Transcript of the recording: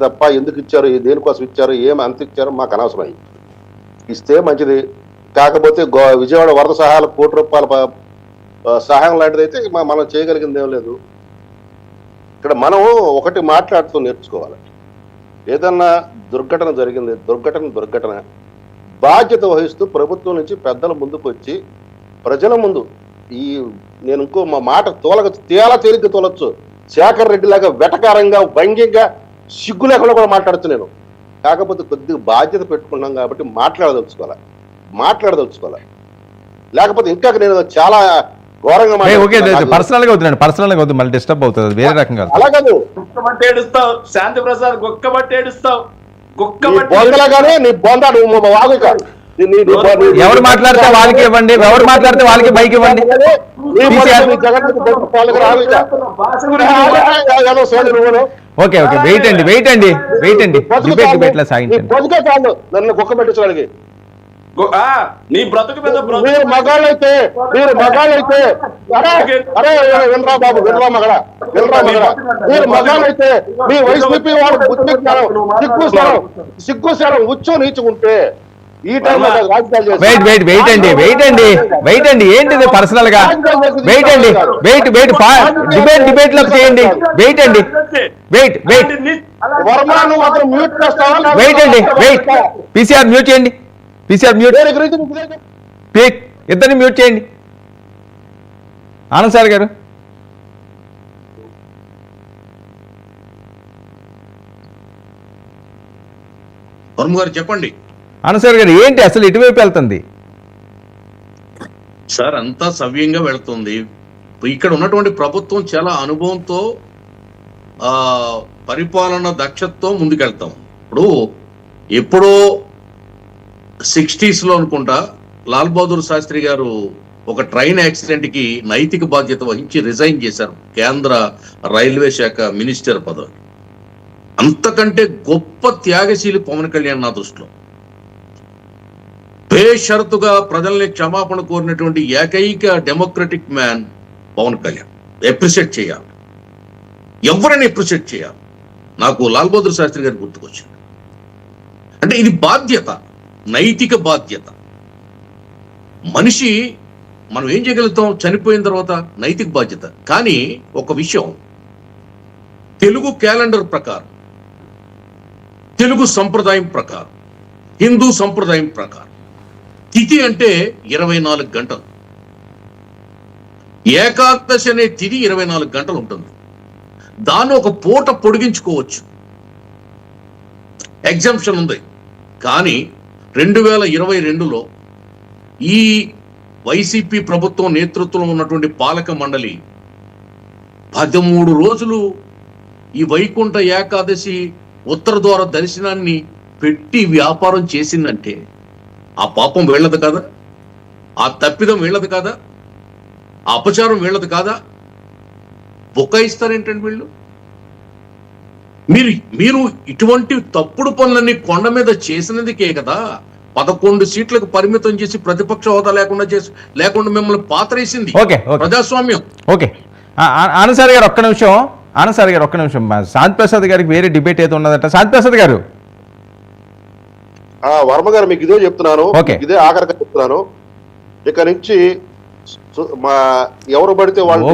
తప్ప ఎందుకు ఇచ్చారు, దేనికోసం ఇచ్చారు, ఏమి అంత ఇచ్చారో మాకు అనవసరం. ఇస్తే మంచిది. కాకపోతే విజయవాడ వరద సహాయాలు ₹1 కోటి సహాయం లాంటిది అయితే మనం చేయగలిగింది ఏం లేదు. ఇక్కడ మనం ఒకటి మాట్లాడుతూ నేర్చుకోవాలి. ఏదన్నా దుర్ఘటన జరిగింది, దుర్ఘటన బాధ్యత వహిస్తూ ప్రభుత్వం నుంచి పెద్దల ముందుకు వచ్చి ప్రజల ముందు నేను ఇంకో మా మాట తేలిగ్గా తోలొచ్చు. శేఖర్ రెడ్డి లాగా వెటకారంగా వ్యంగ్యంగా సిగ్గు లేకుండా కూడా మాట్లాడచ్చు నేను. కాకపోతే కొద్దిగా బాధ్యత పెట్టుకున్నాం కాబట్టి మాట్లాడదలుచుకోవాలి. లేకపోతే ఇంకా నేను చాలా ఘోరంగా పర్సనల్ గా అవుతుంది, మళ్ళీ డిస్టర్బ్ అవుతుంది వేరే రకంగా. అలాగే ఏడుస్తావు శాంతి ప్రసాద్, గొక్కబట్టి ఏడుస్తావు. నీ బొంద వాగు. ఎవరు మాట్లాడితే వాళ్ళకి ఇవ్వండి, ఎవరు మాట్లాడితే వాళ్ళకి బైక్ ఇవ్వండి. ఓకే వెయిట్ అండి డిబేట్ లో సాగించండి. నన్ను కుక్క పెట్టించడానికి నీ బ్రతుకు మీద మీరు మగాళ్ళైతే వినరా బాబు, వినరా మగడా మీరు మగాళ్ళైతే మీ వైసీపీ వాడు సిగ్గుసారం ఉచ్చో నీచుకుంటే ఈ టైంలో వెయిట్ అండి ఏంటిది పర్సనల్ గా? వెయిట్ డిబేట్ లో చేయండి. వెయిట్ వర్మను మాత్రం మ్యూట్ చేస్తావా? పీసీఆర్ మ్యూట్ చేయండి. ఇద్దరిని మ్యూట్ చేయండి. ఆనంద్ సార్ గారు, వర్మ గారు చెప్పండి. ఆనంద్ సార్ గారు ఏంటి అసలు ఇటువైపు వెళ్తుంది? సార్ అంతా సవ్యంగా వెళ్తుంది. ఇక్కడ ఉన్నటువంటి ప్రభుత్వం చాలా అనుభవంతో పరిపాలన దక్షతతో ముందుకెళ్తాం. ఎప్పుడో 60s అనుకుంటా లాల్ బహదూర్ శాస్త్రి గారు ఒక ట్రైన్ యాక్సిడెంట్ కి నైతిక బాధ్యత వహించి రిజైన్ చేశారు కేంద్ర రైల్వే శాఖ మినిస్టర్ పదవి. అంతకంటే గొప్ప త్యాగశీలి పవన్ కళ్యాణ్ నా దృష్టిలో. బేషరతుగా ప్రజల్ని క్షమాపణ కోరినటువంటి ఏకైక democratic man Pawan Kalyan. Appreciate చేయాలి, ఎవరైనా అప్రిషియేట్ చేయాలి. నాకు లాల్ బహదూర్ శాస్త్రి గారు గుర్తుకొచ్చింది. అంటే ఇది బాధ్యత, నైతిక బాధ్యత. మనిషి మనం ఏం చేయగలుగుతాం చనిపోయిన తర్వాత? నైతిక బాధ్యత. కానీ ఒక విషయం, తెలుగు క్యాలెండర్ ప్రకారం, తెలుగు సంప్రదాయం ప్రకారం, హిందూ సంప్రదాయం ప్రకారం తిథి అంటే 24 గంటలు. ఏకాదశి అనే తిథి 24 గంటలు ఉంటుంది. దాన్ని ఒక పూట పొడిగించుకోవచ్చు, ఎగ్జంప్షన్ ఉంది. కానీ 2022లో ఈ వైసీపీ ప్రభుత్వం నేతృత్వంలో ఉన్నటువంటి పాలక మండలి 13 రోజులు ఈ వైకుంఠ ఏకాదశి ఉత్తర ద్వార దర్శనాన్ని పెట్టి వ్యాపారం చేసిందంటే ఆ పాపం వీళ్ళది కాదా? ఆ తప్పిదం వీళ్ళది కాదా? ఆ అపచారం వీళ్ళది కాదా? బుకాయిస్తారేంటండి వీళ్ళు? మీరు ఇటువంటి తప్పుడు పనులన్నీ కొండ మీద చేసినందుకే కదా 11 సీట్లకు పరిమితం చేసి ప్రతిపక్ష హోదా లేకుండా మిమ్మల్ని పాతరేసింది ప్రజాస్వామ్యం. ఓకే ఆనంద్ సార్ గారు ఒక్క నిమిషం. శాంతి ప్రసాద్ గారికి వేరే డిబేట్ ఏదో ఉన్నదట. శాంతి ప్రసాద్ గారు. వర్మ గారు మీకు ఇదే చెప్తున్నాను, ఇదే ఆఖరిగా చెప్తున్నాను. ఇక నుంచి ఎవరు పడితే వాళ్ళు